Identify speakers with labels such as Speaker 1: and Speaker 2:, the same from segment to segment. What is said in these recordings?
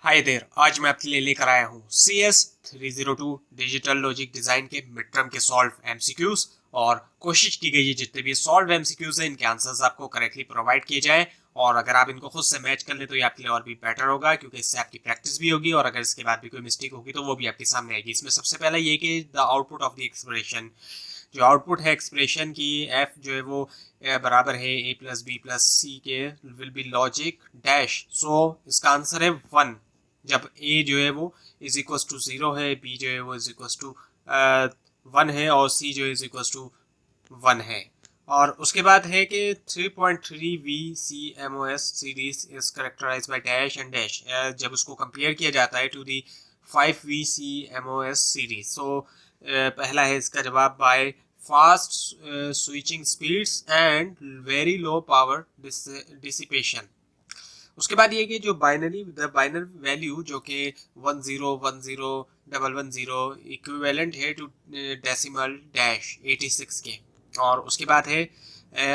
Speaker 1: Hi there, आज मैं आपके लिए लेकर आया हूँ CS 302 डिजिटल लॉजिक डिजाइन के मिड टर्म के सॉल्व एमसीक्यूज। और कोशिश की गई है जितने भी सॉल्व एमसीक्यूज हैं इनके आंसर्स आपको करेक्टली प्रोवाइड किए जाएं। और अगर आप इनको खुद से मैच कर ले तो ये आपके लिए और भी बेटर होगा, क्योंकि इससे आपकी प्रैक्टिस भी होगी और अगर इसके बाद भी कोई मिस्टेक होगी तो वो भी आपके सामने आएगी। इसमें सबसे पहला ये कि the output of the expression, जो आउटपुट है एक्सप्रेशन की, एफ जो है वो बराबर है ए प्लस बी प्लस सी के, विल बी लॉजिक डैश। सो इसका आंसर है 1। जब ए जो है वो इज इक्वल टू 0 है, बी जो है वो इज इक्वल टू 1 है और सी जो इज इक्वल टू 1 है। और उसके बाद है कि 3.3 VCMOS series is characterised by dash and dash. जब उसको कंपेयर किया जाता है to the 5 VCMOS series, so पहला है इसका जवाब by fast switching speeds and very low power dissipation. उसके बाद ये कि जो बाइनरी वैल्यू जो कि 10101110 इक्विवेलेंट है टू डेसिमल डैश 86 के। और उसके बाद है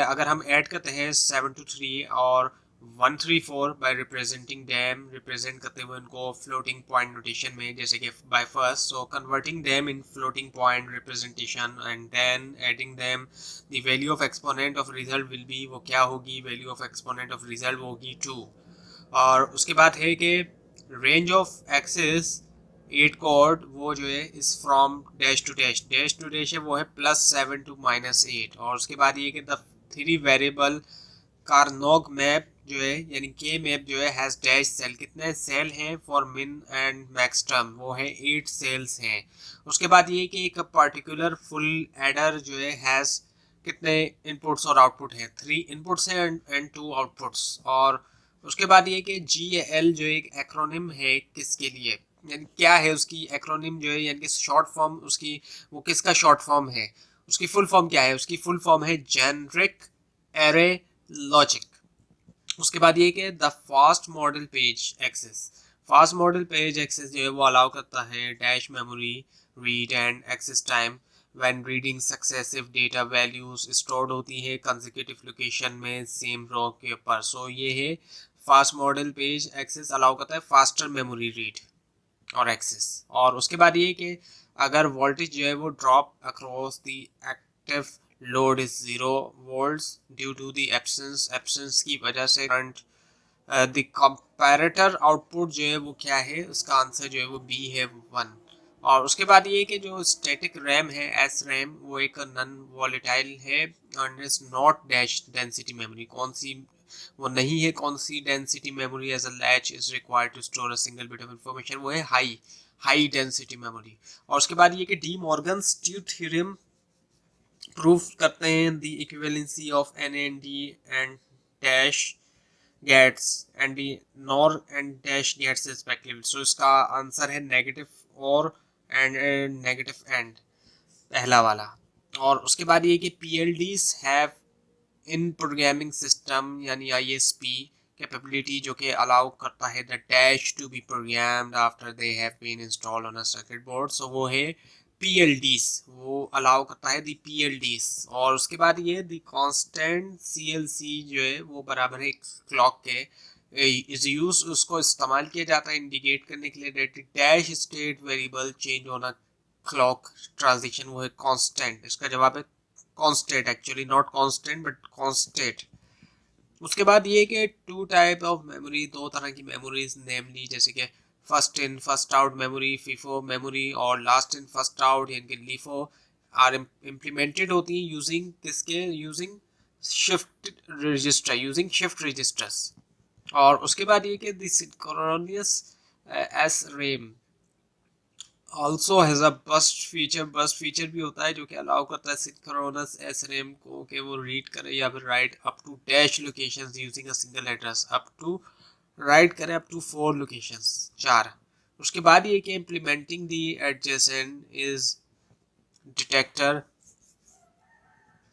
Speaker 1: अगर हम ऐड करते हैं 723 और 134 बाय रिप्रेजेंटिंग डैम, रिप्रेजेंट करते हुए उनको फ्लोटिंग पॉइंट नोटेशन में, जैसे कि by first, so converting them in floating point representation and then adding them, the value of exponent of result will be, वो क्या होगी, value of exponent of result होगी 2। और उसके बाद है कि रेंज ऑफ एक्सेस 8 कोड वो जो है is from dash to dash, dash to dash है वो है +7 टू -8। और उसके बाद ये कि द 3 वेरिएबल कार्नोग मैप जो है यानी के मैप जो है हैज डैश सेल, कितने सेल हैं फॉर मिन एंड मैक्स टर्म, वो है 8 सेल्स हैं। उसके बाद ये कि एक पर्टिकुलर फुल एडर जो है हैज कितने इनपुट्स और आउटपुट है, 3 इनपुट्स हैं एंड 2 आउटपुट्स। और उसके बाद ये कि GAL जो एक एक्रोनिम है किसके लिए, यानी क्या है उसकी एक्रोनिम जो है, यानी कि शॉर्ट फॉर्म उसकी, वो किसका शॉर्ट फॉर्म है, उसकी फुल फॉर्म क्या है, उसकी फुल फॉर्म है जेनरिक एरे लॉजिक। उसके बाद ये कि the fast model page access, fast model page access जो है वो अलाउ करता है dash memory read and access time when reading successive data values stored होती है कंसेक्यूटिव लोकेशन में सेम रो के ऊपर। सो ये है fast model page access allow करता है फास्टर मेमोरी रीड और एक्सेस। और उसके बाद ये कि अगर वोल्टेज जो है वो drop across the active load is 0 volts due to the absence की वजह से करंट, द कंपैरेटर आउटपुट जो है वो क्या है, उसका आंसर जो है वो बी है 1। और उसके बाद ये कि जो स्टैटिक रैम है एस रैम, वो एक नॉन वॉलेटाइल है and is not dash density memory, कौन सी वो नहीं है, कौन सी density memory as a latch is required to store a single bit of information, वो है हाई डेंसिटी मेमोरी। और उसके बाद ये कि डी मॉर्गन्स थ्योरम प्रूफ करते हैं the equivalency of N and D and dash gates and the NOR and dash gates respectively. So इसका आंसर है नेगेटिव और एंड नेगेटिव एंड, पहला वाला। और उसके बाद ये कि PLDs have in programming system यानी ISP कैपेबिलिटी जो कि अलाउ करता है the dash to be programmed after they have been installed on a circuit board. So वो है PLDs, वो अलाउ करता है दी PLDs। और उसके बाद ये द कांस्टेंट CLC जो है वो बराबर है क्लॉक के, इज यूज उसको इस्तेमाल किया जाता है इंडिकेट करने के लिए that dash state variable change होना क्लॉक ट्रांजिशन, वो है कांस्टेंट। इसका जवाब है constant, actually not constant but constant. उसके बाद ये कि 2 टाइप ऑफ मेमोरी, 2 तरह की मेमोरीज नेमली, जैसे कि first in first out memory FIFO memory और लास्ट इन फर्स्ट आउट यानी कि LIFO आर इम्प्लीमेंटेड होती हैं यूजिंग किसके, यूजिंग शिफ्ट रजिस्टर्स। और उसके बाद ये कि the synchronous SRAM also has a burst feature भी होता है जो कि अलाउ करता है सिंक्रोनस SRAM को कि वो रीड करे या फिर write up to dash locations using a single address, up to write करे अप टू 4 लोकेशंस, 4। उसके बाद ये कि implementing the adjacent is detector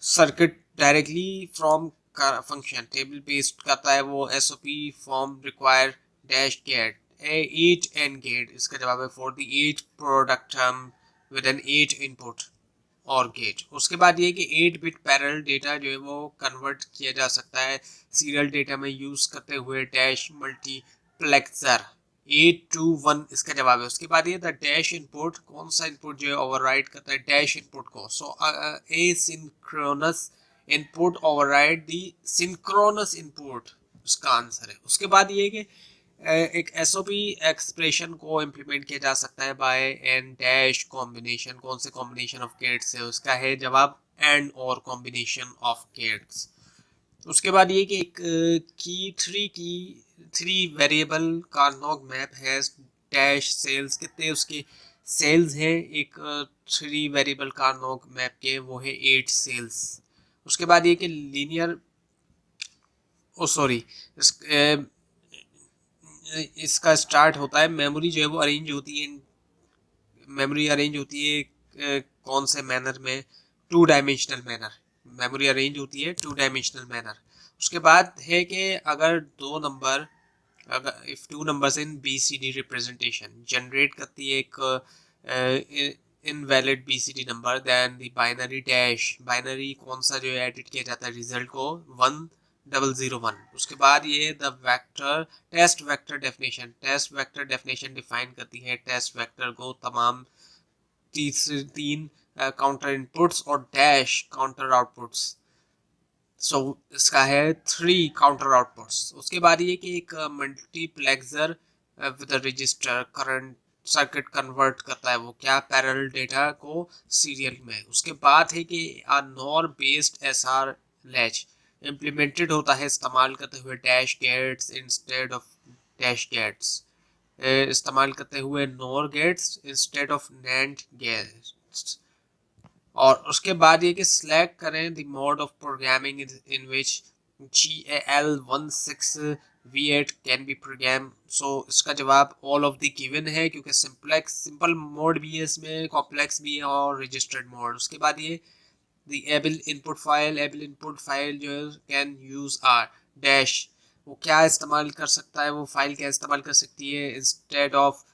Speaker 1: circuit directly from function table based करता है वो SOP form require dash gate 8 and gate. इसका जवाब है for the 8 product term with an 8 input or gate. उसके बाद ये कि 8 बिट पैरेलल डेटा जो है वो कन्वर्ट किया जा सकता है सीरियल डेटा में यूज करते हुए डैश मल्टीप्लेक्सर 821 इसका जवाब है। उसके बाद ये द डैश इनपुट, कौन सा इनपुट जो है ओवरराइड करता है डैश इनपुट को। So asynchronous input override the synchronous input, उसका आंसर है। उसके बाद ये कि एक एसओपी एक्सप्रेशन को इम्प्लीमेंट किया जा सकता है बाय एंड डैश कॉम्बिनेशन, कौन से कॉम्बिनेशन ऑफ गेट्स है, उसका है जवाब and or combination of gets. उसके बाद ये कि एक थ्री वेरिएबल कार्नोग मैप है डैश सेल्स, कितने उसके सेल्स हैं एक थ्री वेरिएबल कार्नोग मैप के, वो है 8 सेल्स। उसके बाद ये कि लीनियर इसका स्टार्ट होता है, मेमोरी जो है वो अरेंज होती है, मेमोरी अरेंज होती है कौन से मैनर में, 2 डायमेंशनल मैनर, मेमोरी अरेंज होती है 2 डायमेंशनल मैनर। उसके बाद है कि अगर दो नंबर, अगर if 2 numbers in BCD representation generate करती है एक invalid BCD number, then the binary dash, binary कौन सा जो है एडिट किया जाता है रिजल्ट को 1001। उसके बाद ये the vector test vector definition, test vector definition define करती है टेस्ट वेक्टर को तमाम तीन काउंटर इनपुट्स और डैश काउंटर आउटपुट्स। सो इसका है 3 काउंटर आउटपुट्स। उसके बाद ये कि एक multiplexer with register current circuit convert करता है वो क्या, पैरेलल डेटा को सीरियल में। उसके बाद है कि NOR based SR latch implemented होता है इस्तेमाल करते हुए dash gates instead of dash gates, इस्तेमाल करते हुए NOR gates instead of NAND gates. और उसके बाद ये कि सिलेक्ट करें the mode of programming in which GAL16V8 can be program. So इसका जवाब ऑल ऑफ द गिवन है, क्योंकि सिंपल मोड भी है इसमें, कॉम्प्लेक्स भी है और रजिस्टर्ड मोड। उसके बाद ये द एबल इनपुट फाइल जो है कैन यूज आर डैश, वो क्या इस्तेमाल कर सकता है, वो फाइल क्या इस्तेमाल कर सकती है instead of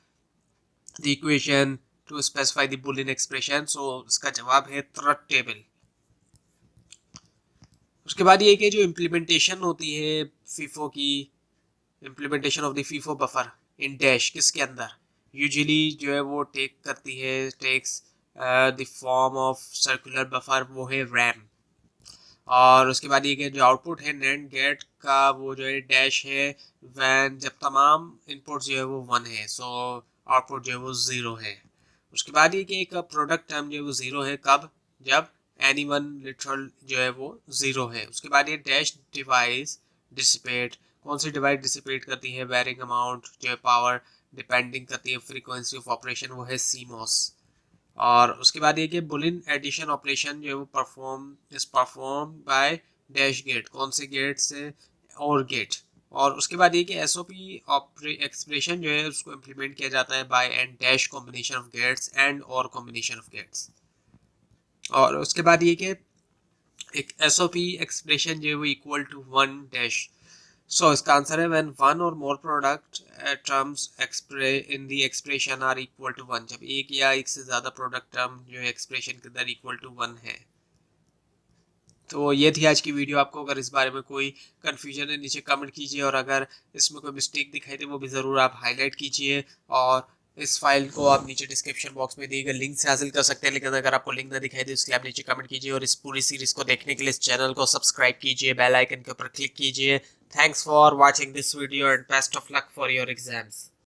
Speaker 1: the equation to specify the Boolean expression. So इसका जवाब है ट्रुथ टेबल। उसके बाद ये कि जो इम्प्लीमेंटेशन होती है फीफो की, implementation of the FIFO buffer in dash किसके अंदर, यूजुअली जो है वो takes the form of circular buffer, वो है रैम। और उसके बाद ये कि जो आउटपुट है नैंड गेट का वो जो है डैश है वैन जब तमाम इनपुट जो है वो 1 है, सो आउटपुट जो है वो 0 है। उसके बाद ये कि एक प्रोडक्ट टर्म जो है वो 0 है कब, जब एनीवन लिटरल जो है वो 0 है। उसके बाद ये डैश डिवाइस डिसिपेट, कौन सी डिवाइस डिसिपेट करती है, वेरिंग अमाउंट जो है पावर डिपेंडिंग करती है फ्रीक्वेंसी ऑफ ऑपरेशन, वो है CMOS। और उसके बाद ये कि बुलियन एडिशन ऑपरेशन जो है वो परफॉर्म बाय डैश गेट, कौन से गेट से, और गेट। और उसके बाद ये कि एसओपी एक्सप्रेशन जो है उसको इम्प्लीमेंट किया जाता है by and dash combination of gates and or combination of gates. और उसके बाद ये कि एक एसओपी एक्सप्रेशन जो है वो इक्वल टू 1 डैश। सो इसका आंसर है when 1 or more product terms in the expression are equal to 1, जब एक या एक से ज़्यादा प्रोडक्ट टर्म जो है एक्सप्रेशन के अंदर इक्वल टू 1 है। तो ये थी आज की वीडियो। आपको अगर इस बारे में कोई कन्फ्यूजन है नीचे कमेंट कीजिए, और अगर इसमें कोई मिस्टेक दिखाई दे वो भी ज़रूर आप हाईलाइट कीजिए। और इस फाइल को आप नीचे डिस्क्रिप्शन बॉक्स में दिए गए लिंक से हासिल कर सकते हैं, लेकिन अगर आपको लिंक ना दिखाई दे उसके आप नीचे कमेंट कीजिए। और इस पूरी सीरीज़ को देखने के लिए इस चैनल को सब्सक्राइब कीजिए, बेल आइकन के ऊपर क्लिक कीजिए। Thanks for watching this video and best of luck for your exams.